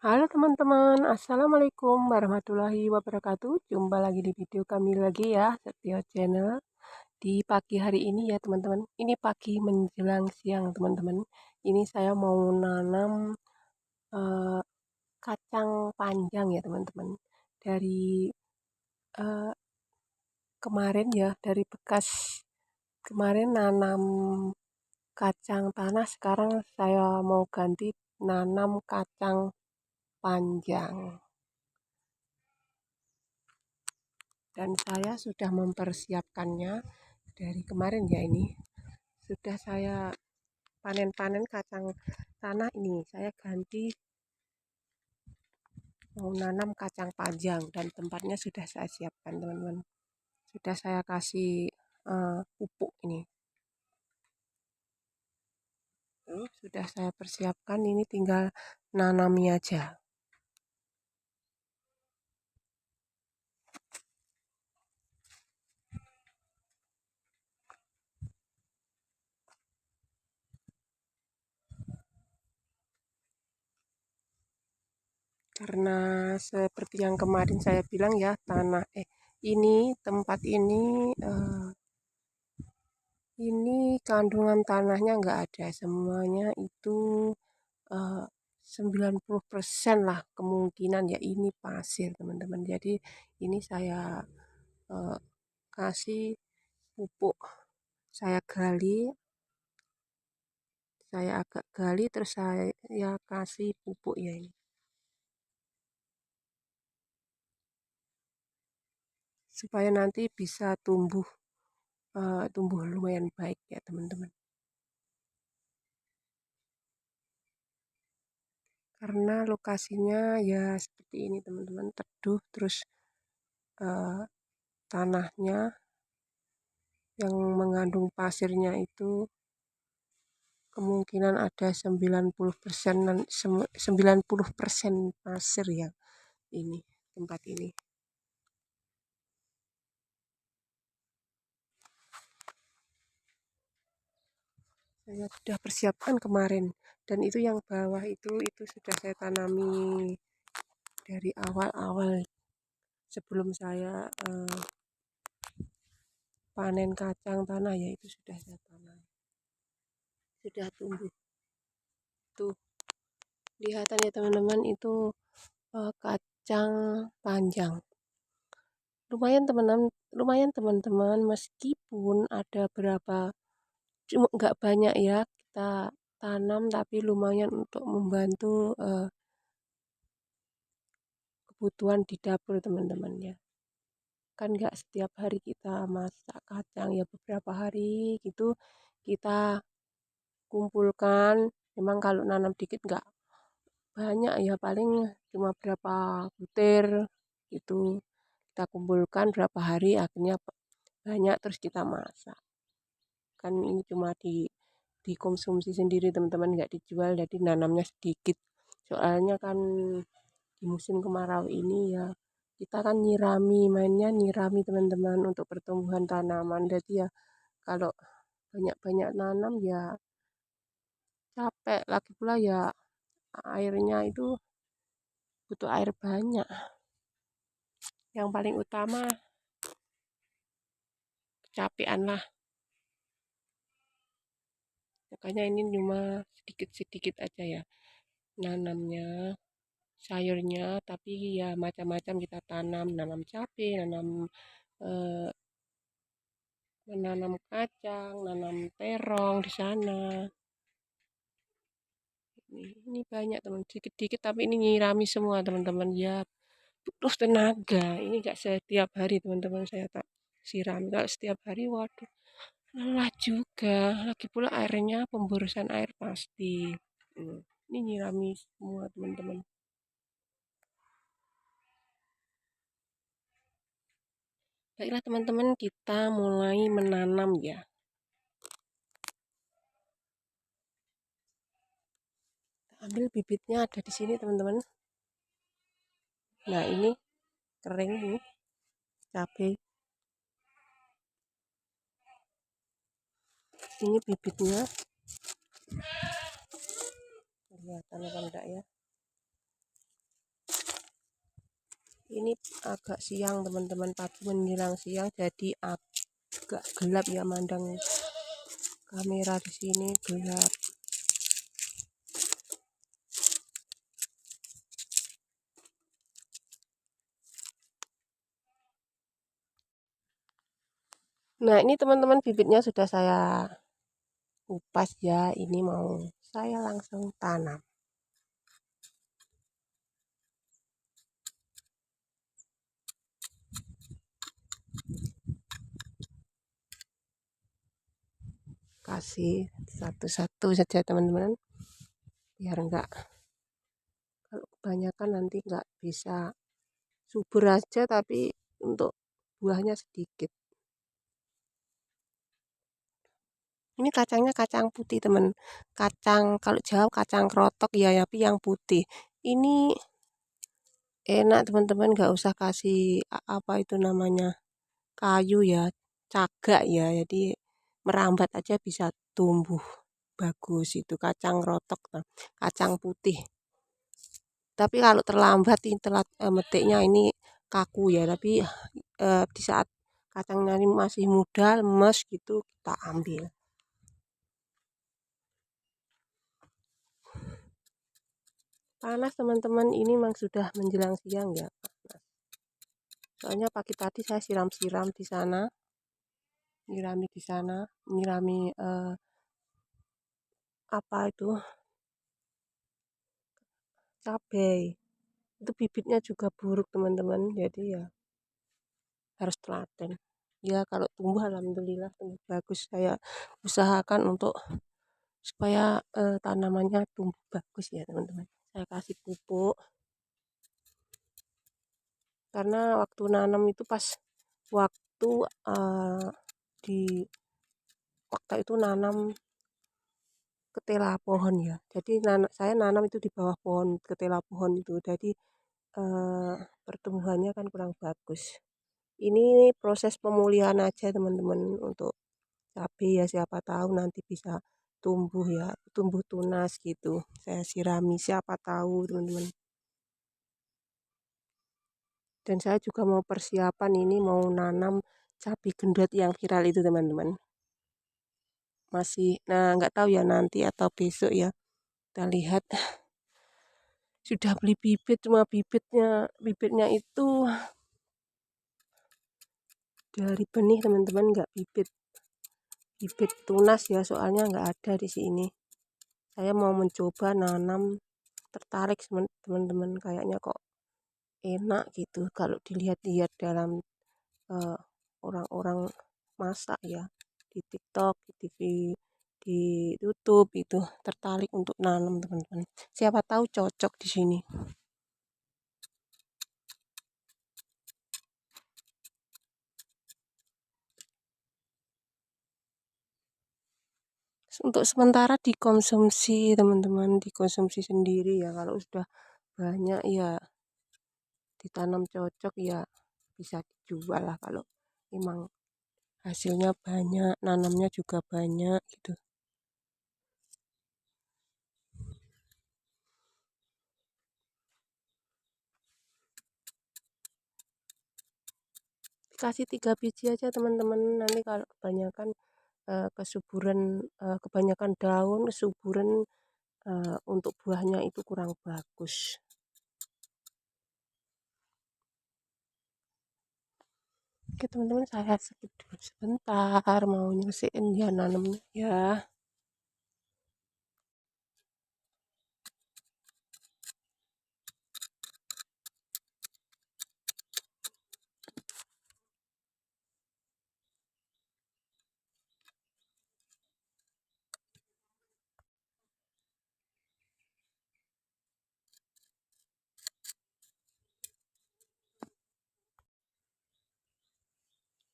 Halo teman-teman, Assalamualaikum warahmatullahi wabarakatuh. Jumpa lagi di video kami lagi ya, Setio Channel. Di pagi hari ini ya teman-teman, ini pagi menjelang siang teman-teman. Ini saya mau nanam eh, kacang panjang ya teman-teman. Dari eh, kemarin ya, dari bekas kemarin nanam kacang tanah, sekarang saya mau ganti nanam kacang panjang. Dan saya sudah mempersiapkannya dari kemarin ya ini. Sudah saya panen-panen kacang tanah ini. Saya ganti mau nanam kacang panjang dan tempatnya sudah saya siapkan teman-teman. Sudah saya kasih pupuk ini. Sudah saya persiapkan ini tinggal nanami aja. Karena seperti yang kemarin saya bilang ya, tempat ini kandungan tanahnya nggak ada, semuanya itu eh, 90% lah kemungkinan ya ini pasir teman-teman. Jadi ini saya eh, kasih pupuk, saya gali, saya agak gali terus saya ya kasih pupuk ya ini. Supaya nanti bisa tumbuh lumayan baik ya teman-teman. Karena lokasinya ya seperti ini teman-teman, teduh terus eh, tanahnya yang mengandung pasirnya itu kemungkinan ada 90% 90% pasir ya ini tempat ini. Saya sudah persiapkan kemarin dan itu yang bawah itu sudah saya tanami dari awal-awal sebelum saya panen kacang tanah ya itu sudah saya tanam. Sudah tumbuh. Tuh, lihatan ya teman-teman itu kacang panjang. Lumayan teman-teman meskipun ada berapa cuma nggak banyak ya kita tanam tapi lumayan untuk membantu kebutuhan di dapur teman-teman ya. Kan nggak setiap hari kita masak kacang ya beberapa hari gitu kita kumpulkan. Memang kalau nanam dikit nggak banyak ya paling cuma berapa butir gitu kita kumpulkan berapa hari akhirnya banyak terus kita masak. Kan ini cuma dikonsumsi sendiri teman-teman nggak dijual jadi nanamnya sedikit soalnya kan di musim kemarau ini ya kita kan mainnya nyirami teman-teman untuk pertumbuhan tanaman jadi ya kalau banyak-banyak nanam ya capek lagi pula ya airnya itu butuh air banyak yang paling utama kecapean lah makanya ini cuma sedikit-sedikit aja ya nanamnya sayurnya tapi ya macam-macam kita tanam nanam cabai eh, menanam kacang nanam terong di sana ini banyak teman dikit-dikit tapi ini nyirami semua teman-teman ya butuh tenaga ini enggak setiap hari teman-teman saya tak siram kalau setiap hari waduh lelah juga lagi pula airnya pemborosan air pasti. Ini nyirami semua teman-teman. Baiklah teman-teman, kita mulai menanam ya. Ambil bibitnya ada di sini teman-teman. Nah ini kering ini cabai. Ini bibitnya. Kelihatan apa enggak ya? Ini agak siang teman-teman, pagi menjelang siang, jadi agak gelap ya mandang kamera di sini gelap. Nah, ini teman-teman bibitnya sudah saya kupas ya. Ini mau saya langsung tanam. Kasih satu-satu saja teman-teman, biar enggak, kalau kebanyakan nanti enggak bisa subur aja, tapi untuk buahnya sedikit. Ini kacangnya kacang putih teman, kacang kalau Jawa kacang krotok ya, tapi yang putih. Ini enak teman-teman, nggak usah kasih apa itu namanya, kayu ya, cagak ya, jadi merambat aja bisa tumbuh bagus. Itu kacang rotok, kacang putih. Tapi kalau terlambat ini telat metiknya ini kaku ya, tapi di saat kacangnya ini masih muda lemes gitu kita ambil. Panas teman-teman, ini memang sudah menjelang siang ya, panas. Soalnya pagi tadi saya siram-siram di sana, nyirami di sana, nyirami apa itu, cabai. Itu bibitnya juga buruk teman-teman, jadi ya harus telaten. Ya kalau tumbuh alhamdulillah tumbuh bagus. Saya usahakan untuk supaya tanamannya tumbuh bagus ya teman-teman. Saya kasih pupuk, karena waktu nanam itu pas waktu di waktu itu nanam ketela pohon ya. Jadi saya nanam itu di bawah pohon ketela pohon itu. Jadi pertumbuhannya kan kurang bagus. Ini proses pemulihan aja teman-teman untuk cabai ya, siapa tahu nanti bisa tumbuh ya, tumbuh tunas gitu. Saya sirami siapa tahu teman-teman. Dan saya juga mau persiapan ini mau nanam cabai gendot yang viral itu teman-teman. Masih, nah nggak tahu ya nanti atau besok ya. Kita lihat. Sudah beli bibit, cuma bibitnya itu dari benih teman-teman, nggak bibit tunas ya, soalnya nggak ada di sini. Saya mau mencoba nanam, tertarik teman-teman, kayaknya kok enak gitu kalau dilihat-lihat dalam orang-orang masak ya, di TikTok, di TV, di YouTube itu, tertarik untuk nanam teman-teman. Siapa tahu cocok di sini. Untuk sementara dikonsumsi teman-teman, dikonsumsi sendiri ya. Kalau sudah banyak ya ditanam cocok ya bisa dijual lah, kalau memang hasilnya banyak, nanamnya juga banyak gitu. Kasih 3 biji aja teman-teman, nanti kalau kebanyakan kesuburan, kebanyakan daun, kesuburan, untuk buahnya itu kurang bagus. Oke teman-teman, saya skip dulu sebentar, mau nyelesain ya nanamnya ya.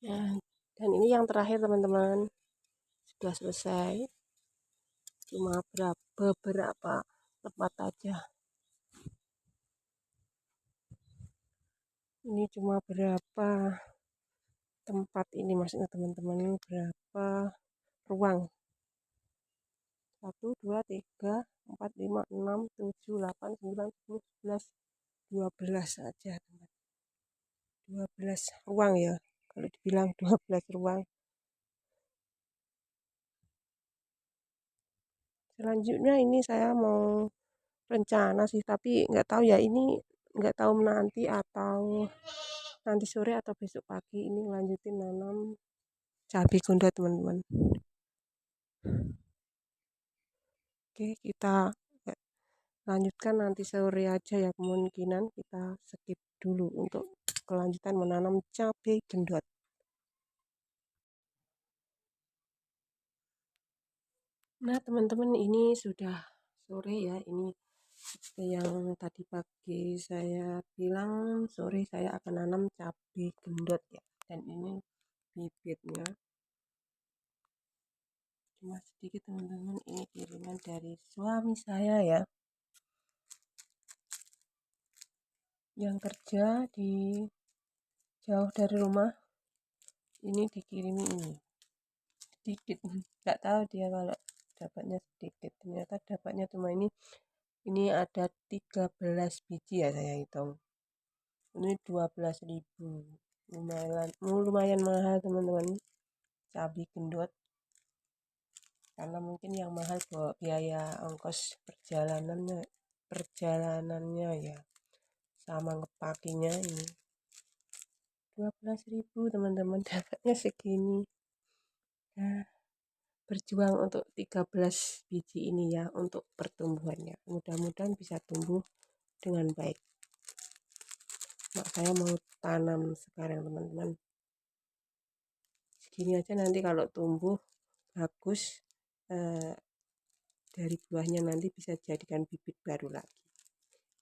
Ya, dan ini yang terakhir teman-teman, sudah selesai, cuma beberapa tempat aja. Ini cuma berapa tempat ini maksudnya teman-teman, berapa ruang, 1 2 3 4 5 6 7 8 9 10 11 12 saja teman. 12 ruang ya, kalau dibilang 12 ruang. Selanjutnya ini saya mau rencana sih, tapi nggak tahu ya ini, nggak tahu nanti atau nanti sore atau besok pagi ini lanjutin nanam cabai gondot teman-teman. Oke, kita lanjutkan nanti sore aja ya, kemungkinan kita skip dulu untuk kelanjutan menanam cabai gendot. Nah teman-teman, ini sudah sore ya, ini seperti yang tadi pagi saya bilang, sore saya akan nanam cabai gendot ya, dan ini bibitnya cuma sedikit teman-teman, ini kiriman dari suami saya ya, yang kerja di jauh dari rumah. Ini dikirimi ini sedikit, nggak tahu dia kalau dapatnya sedikit, ternyata dapatnya cuma ini ada 13 biji ya, saya hitung ini 12.000. Lumayan mahal teman-teman cabai gendot, karena mungkin yang mahal biaya ongkos perjalanannya ya, sama ngepakinya. Ini 12.000 teman-teman, dapatnya segini. Nah, berjuang untuk 13 biji ini ya, untuk pertumbuhannya, mudah-mudahan bisa tumbuh dengan baik. Mak saya mau tanam sekarang teman-teman, segini aja, nanti kalau tumbuh bagus dari buahnya nanti bisa jadikan bibit baru lagi,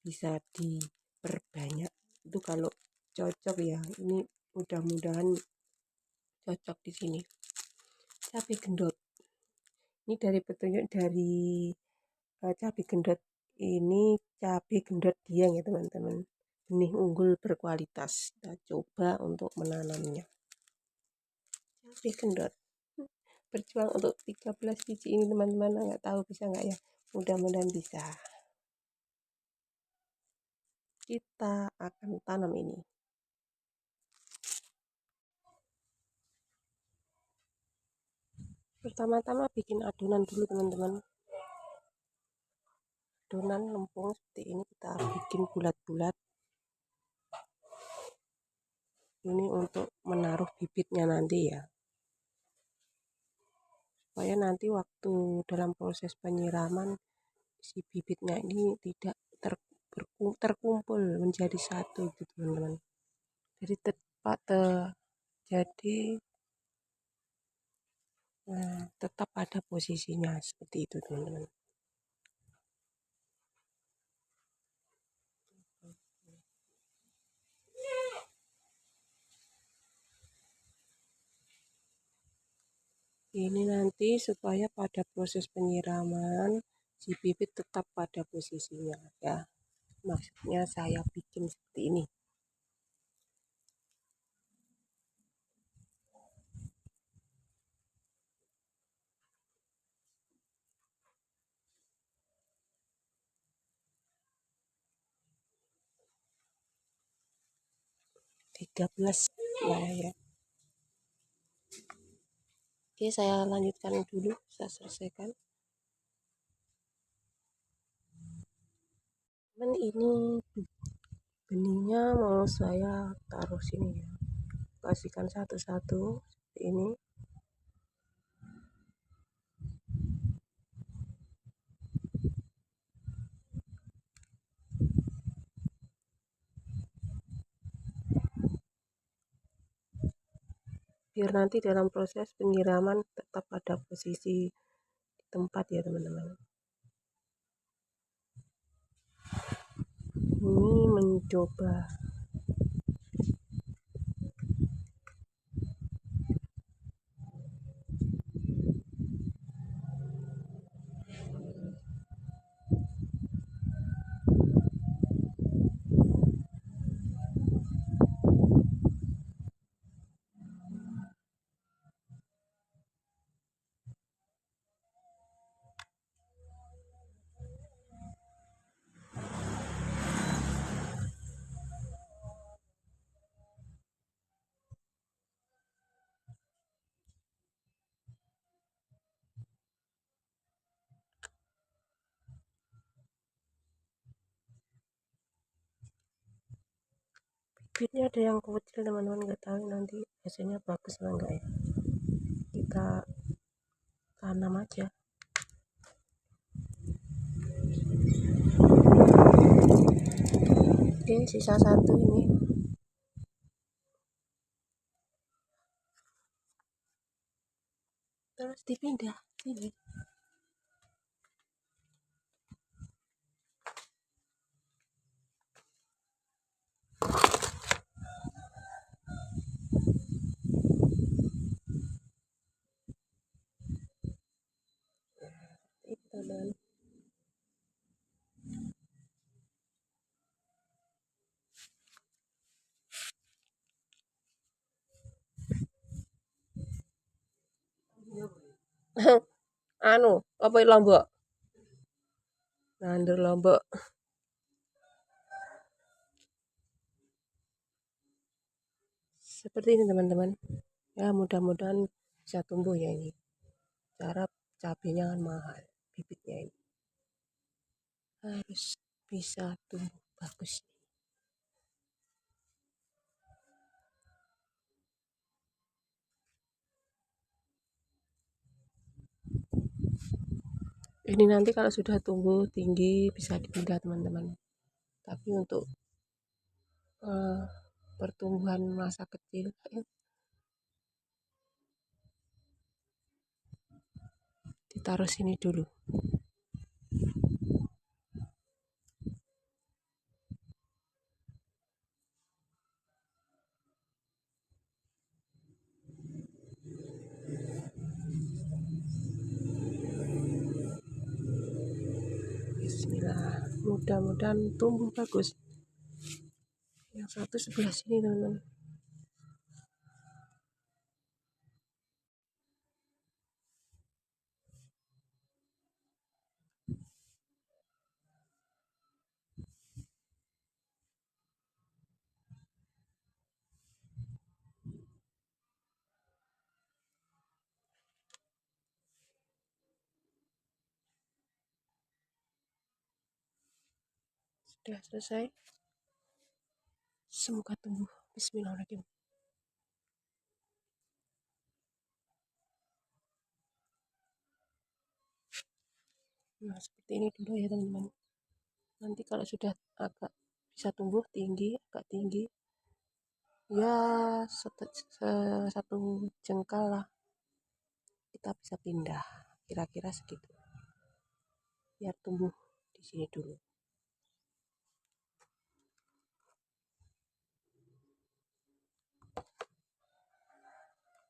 bisa diperbanyak. Itu kalau cocok ya, ini mudah-mudahan cocok di sini. Cabai gendot ini dari petunjuk dari cabai gendot, ini cabai gendot Dieng ya teman-teman, benih unggul berkualitas. Kita coba untuk menanamnya cabai gendot, berjuang untuk 13 biji ini teman-teman, nggak tahu bisa nggak ya, mudah-mudahan bisa. Kita akan tanam ini. Pertama-tama bikin adonan dulu teman-teman, adonan lempung seperti ini kita bikin bulat-bulat. Ini untuk menaruh bibitnya nanti ya, supaya nanti waktu dalam proses penyiraman si bibitnya ini tidak terkumpul menjadi satu gitu teman-teman, jadi jadi tetap pada posisinya seperti itu teman-teman. Ini nanti supaya pada proses penyiraman si bibit tetap pada posisinya ya, maksudnya saya bikin seperti ini. 13 ya. Oke, saya lanjutkan dulu, saya selesaikan. Ini benihnya mau saya taruh sini ya, kasihkan satu-satu seperti ini. Biar nanti dalam proses penyiraman tetap pada posisi tempat ya teman-teman. Ini mencoba bibitnya ada yang kecil teman-teman, nggak tahu nanti hasilnya bagus apa enggak ya, kita tanam aja. Oke, sisa satu ini terus dipindah sini. Itu teman. Anu apa lombok, nandur lombok. Seperti ini teman-teman, ya mudah-mudahan bisa tumbuh ya ini. Cara cabenya kan mahal, bibitnya ini harus bisa tumbuh bagus. Ini nanti kalau sudah tumbuh tinggi bisa dipindah teman-teman, tapi untuk eh, pertumbuhan masa kecil ditaruh sini dulu. Bismillah, mudah-mudahan tumbuh bagus. Yang satu sebelah sini teman-teman. Sudah selesai, semoga tumbuh. Bismillahirrahmanirrahim. Nah seperti ini dulu ya teman-teman, nanti kalau sudah agak bisa tumbuh tinggi, agak tinggi ya, satu jengkal lah, kita bisa pindah kira-kira segitu, biar tumbuh di sini dulu.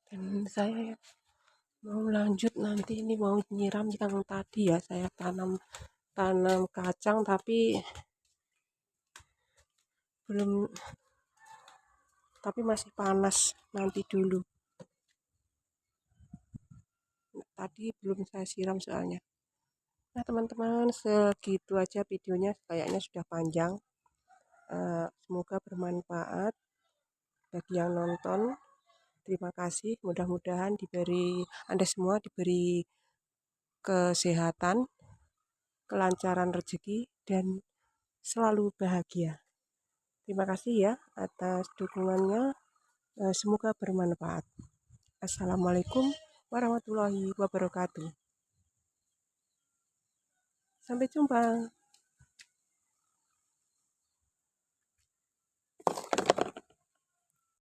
Dan saya mau lanjut nanti, ini mau nyiram yang tadi ya, saya tanam tanam kacang tapi belum, tapi masih panas, nanti dulu, tadi belum saya siram soalnya. Nah teman-teman, segitu aja videonya, kayaknya sudah panjang. Semoga bermanfaat bagi yang nonton. Terima kasih, mudah-mudahan diberi, Anda semua diberi kesehatan, kelancaran rezeki, dan selalu bahagia. Terima kasih ya atas dukungannya. Semoga bermanfaat. Assalamualaikum warahmatullahi wabarakatuh. Sampai jumpa.